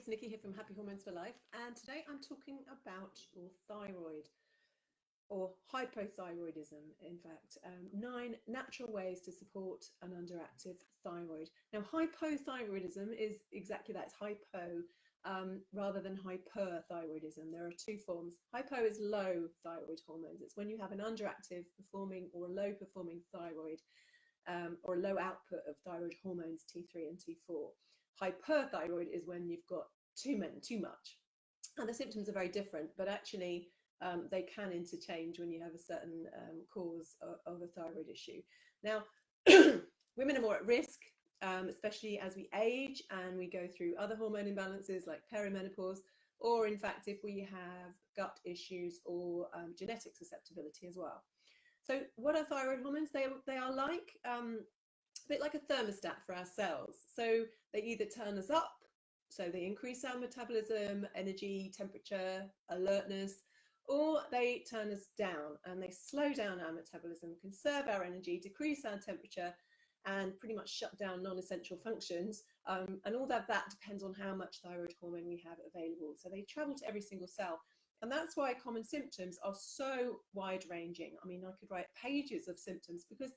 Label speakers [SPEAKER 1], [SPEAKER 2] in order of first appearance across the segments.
[SPEAKER 1] Nikki here from Happy Hormones for Life, and today I'm talking about your thyroid, or hypothyroidism, in fact. 9 natural ways to support an underactive thyroid. Now, hypothyroidism is exactly that, it's hypo rather than hyperthyroidism. There are 2 forms. Hypo is low thyroid hormones. It's when you have an underactive performing or a low performing thyroid, or a low output of thyroid hormones T3 and T4. Hyperthyroid is when you've got too much. And the symptoms are very different, but actually they can interchange when you have a certain cause of a thyroid issue. Now, women are more at risk, especially as we age and we go through other hormone imbalances like perimenopause, or in fact, if we have gut issues or genetic susceptibility as well. So what are thyroid hormones? They are like a bit like a thermostat for our cells. So they either turn us up, so they increase our metabolism, energy, temperature, alertness, or they turn us down and they slow down our metabolism, conserve our energy, decrease our temperature, and pretty much shut down non-essential functions. And all that depends on how much thyroid hormone we have available. So they travel to every single cell. And that's why common symptoms are so wide-ranging. I mean, I could write pages of symptoms because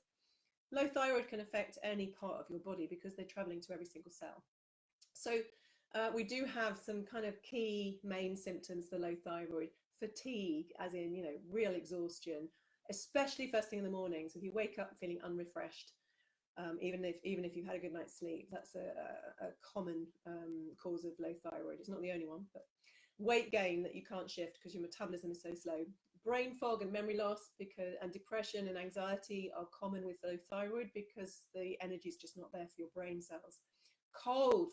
[SPEAKER 1] low thyroid can affect any part of your body because they're traveling to every single cell. So we do have some kind of key main symptoms for low thyroid. Fatigue, as in, real exhaustion, especially first thing in the morning. So if you wake up feeling unrefreshed, even if you've had a good night's sleep, that's a common cause of low thyroid. It's not the only one, but weight gain that you can't shift because your metabolism is so slow. Brain fog and memory loss and depression and anxiety are common with low thyroid because the energy is just not there for your brain cells.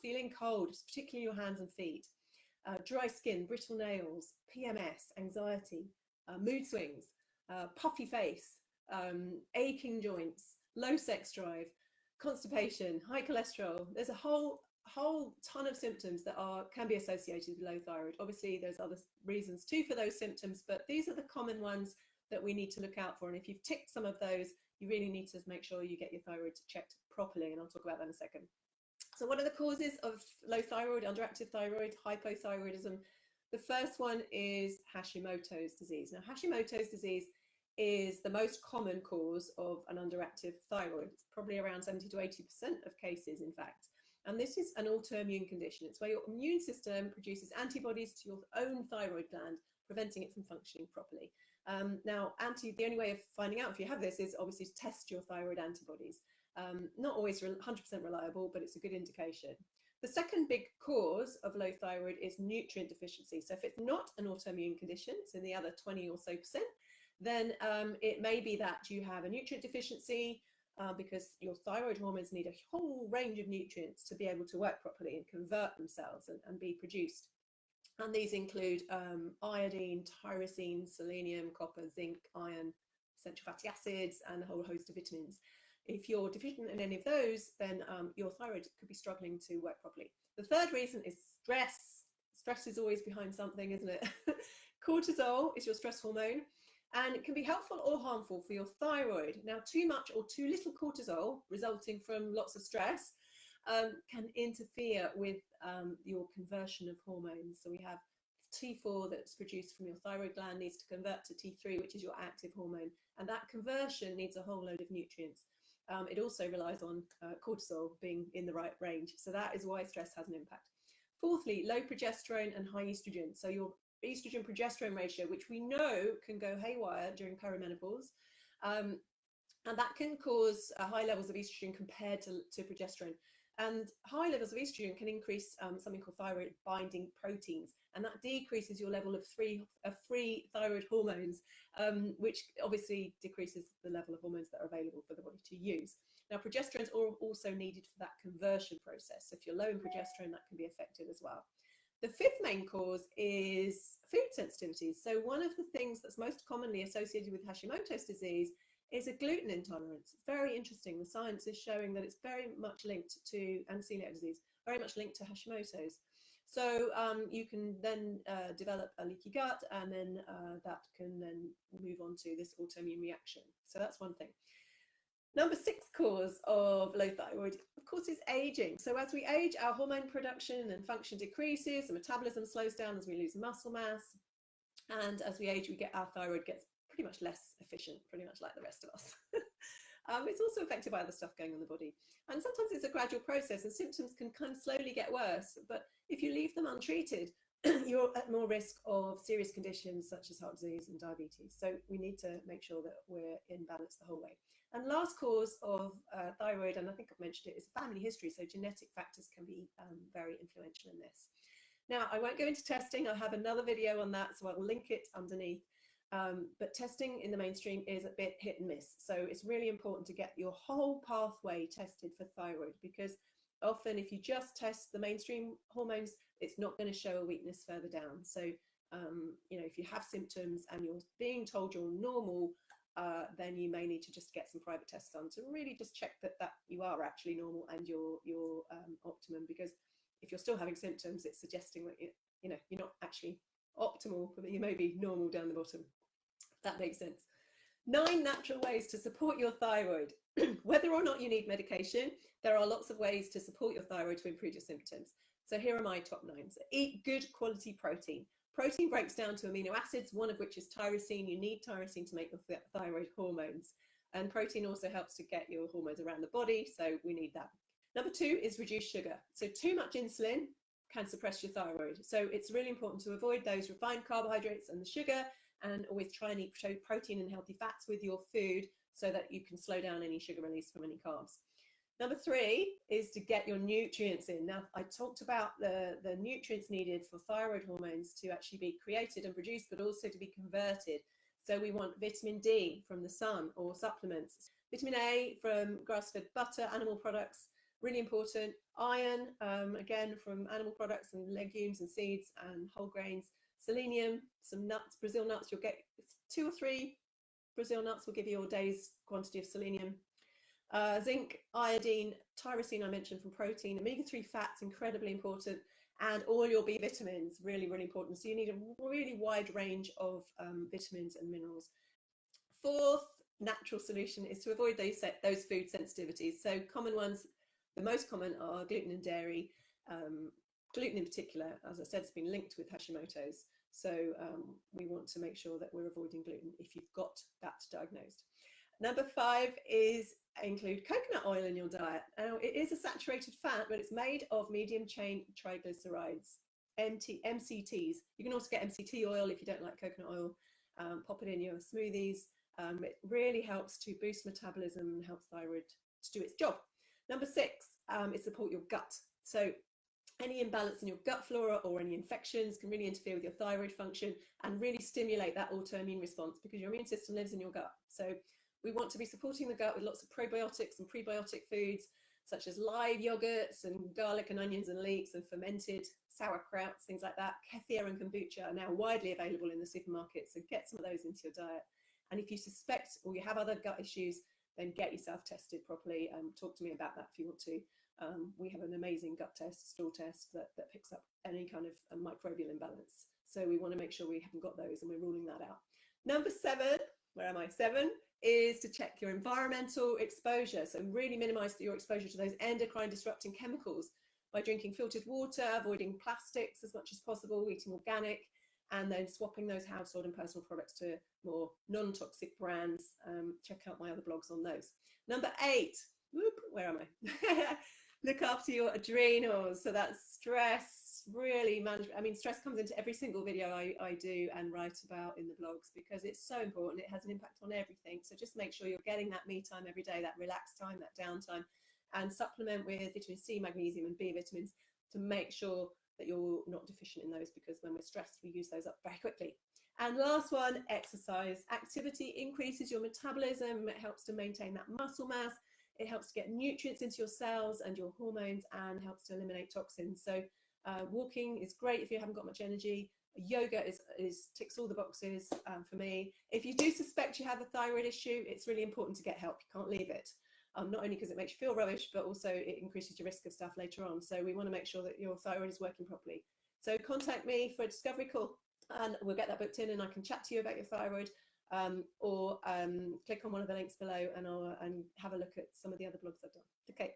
[SPEAKER 1] Feeling cold, particularly your hands and feet. Dry skin, brittle nails, PMS, anxiety, mood swings, puffy face, aching joints, low sex drive, constipation, high cholesterol. There's a whole ton of symptoms that can be associated with low thyroid. Obviously, there's other reasons too for those symptoms, but these are the common ones that we need to look out for. And if you've ticked some of those, you really need to make sure you get your thyroid checked properly, and I'll talk about that in a second. So what are the causes of low thyroid, underactive thyroid, hypothyroidism? The first one is Hashimoto's disease. Now, Hashimoto's disease is the most common cause of an underactive thyroid. It's probably around 70 to 80% of cases, in fact. And this is an autoimmune condition. It's where your immune system produces antibodies to your own thyroid gland, preventing it from functioning properly. Now, the only way of finding out if you have this is obviously to test your thyroid antibodies. Not always 100% reliable, but it's a good indication. The second big cause of low thyroid is nutrient deficiency. So if it's not an autoimmune condition, it's in the other 20 or so %, then it may be that you have a nutrient deficiency because your thyroid hormones need a whole range of nutrients to be able to work properly and convert themselves and be produced. And these include iodine, tyrosine, selenium, copper, zinc, iron, essential fatty acids, and a whole host of vitamins. If you're deficient in any of those, then your thyroid could be struggling to work properly. The third reason is stress. Stress is always behind something, isn't it? Cortisol is your stress hormone, and it can be helpful or harmful for your thyroid. Now, too much or too little cortisol resulting from lots of stress can interfere with your conversion of hormones. So we have T4 that's produced from your thyroid gland needs to convert to T3, which is your active hormone, and that conversion needs a whole load of nutrients. It also relies on cortisol being in the right range. So that is why stress has an impact. Fourthly, low progesterone and high estrogen. So your estrogen progesterone ratio, which we know can go haywire during perimenopause, and that can cause high levels of estrogen compared to progesterone. And high levels of estrogen can increase something called thyroid binding proteins, and that decreases your level of free thyroid hormones, which obviously decreases the level of hormones that are available for the body to use. Now, progesterone is also needed for that conversion process. So if you're low in progesterone, that can be affected as well. The fifth main cause is food sensitivities. So one of the things that's most commonly associated with Hashimoto's disease is a gluten intolerance. It's very interesting. The science is showing that it's very much linked to, and celiac disease, very much linked to Hashimoto's. So you can then develop a leaky gut, and then that can then move on to this autoimmune reaction. So that's one thing. Number 6 cause of low thyroid, of course, is aging. So as we age, our hormone production and function decreases, the metabolism slows down as we lose muscle mass. And as we age, our thyroid gets pretty much less efficient, pretty much like the rest of us. It's also affected by other stuff going on in the body. And sometimes it's a gradual process and symptoms can kind of slowly get worse. But if you leave them untreated, you're at more risk of serious conditions such as heart disease and diabetes. So we need to make sure that we're in balance the whole way. And last cause of thyroid, and I think I've mentioned it, is family history. So genetic factors can be very influential in this. Now, I won't go into testing. I have another video on that, so I'll link it underneath. But testing in the mainstream is a bit hit and miss. So it's really important to get your whole pathway tested for thyroid, because often if you just test the mainstream hormones, it's not going to show a weakness further down. So, if you have symptoms and you're being told you're normal, then you may need to just get some private tests done to really just check that you are actually normal and you're optimum. Because if you're still having symptoms, it's suggesting that you're not actually optimal, but you may be normal down the bottom. That makes sense. 9 natural ways to support your thyroid. Whether or not you need medication, there are lots of ways to support your thyroid to improve your symptoms. So here are my top 9. So eat good quality protein. Protein breaks down to amino acids, one of which is tyrosine. You need tyrosine to make your thyroid hormones. And protein also helps to get your hormones around the body, so we need that. Number 2 is reduce sugar. So too much insulin can suppress your thyroid. So it's really important to avoid those refined carbohydrates and the sugar, and always try and eat protein and healthy fats with your food so that you can slow down any sugar release from any carbs. Number 3 is to get your nutrients in. Now, I talked about the nutrients needed for thyroid hormones to actually be created and produced, but also to be converted. So we want vitamin D from the sun or supplements, vitamin A from grass-fed butter, animal products, really important. Iron, again, from animal products and legumes and seeds and whole grains. Selenium, some nuts, Brazil nuts. You'll get 2 or 3 Brazil nuts will give you your day's quantity of selenium. Zinc, iodine, tyrosine I mentioned from protein, omega-3 fats, incredibly important, and all your B vitamins, really, really important. So you need a really wide range of vitamins and minerals. 4th natural solution is to avoid those food sensitivities. So common ones, the most common are gluten and dairy. Gluten in particular, as I said, has been linked with Hashimoto's. So we want to make sure that we're avoiding gluten if you've got that diagnosed. Number 5 is include coconut oil in your diet. Now, it is a saturated fat, but it's made of medium chain triglycerides, MCTs. You can also get MCT oil if you don't like coconut oil. Pop it in your smoothies. It really helps to boost metabolism and helps thyroid to do its job. Number 6 is support your gut. So any imbalance in your gut flora or any infections can really interfere with your thyroid function and really stimulate that autoimmune response, because your immune system lives in your gut. So we want to be supporting the gut with lots of probiotics and prebiotic foods, such as live yogurts and garlic and onions and leeks and fermented sauerkrauts, things like that. Kefir and kombucha are now widely available in the supermarket, so get some of those into your diet. And if you suspect or you have other gut issues, then get yourself tested properly. Talk to me about that if you want to. We have an amazing gut test, stool test that picks up any kind of microbial imbalance. So we want to make sure we haven't got those, and we're ruling that out. Number 7, where am I? 7 is to check your environmental exposure. So really minimize your exposure to those endocrine disrupting chemicals by drinking filtered water, avoiding plastics as much as possible, eating organic, and then swapping those household and personal products to more non-toxic brands. Check out my other blogs on those. Number 8, where am I? Look after your adrenals. So that's stress, really manage. I mean, stress comes into every single video I do and write about in the blogs, because it's so important. It has an impact on everything. So just make sure you're getting that me time every day, that relaxed time, that downtime, and supplement with vitamin C, magnesium, and B vitamins to make sure that you're not deficient in those, because when we're stressed, we use those up very quickly. And last one, exercise. Activity increases your metabolism. It helps to maintain that muscle mass. It helps to get nutrients into your cells and your hormones, and helps to eliminate toxins. So walking is great if you haven't got much energy. Yoga ticks all the boxes for me. If you do suspect you have a thyroid issue, it's really important to get help. You can't leave it. Not only because it makes you feel rubbish, but also it increases your risk of stuff later on. So we want to make sure that your thyroid is working properly. So contact me for a discovery call, and we'll get that booked in, and I can chat to you about your thyroid. or click on one of the links below and have a look at some of the other blogs I've done. Okay.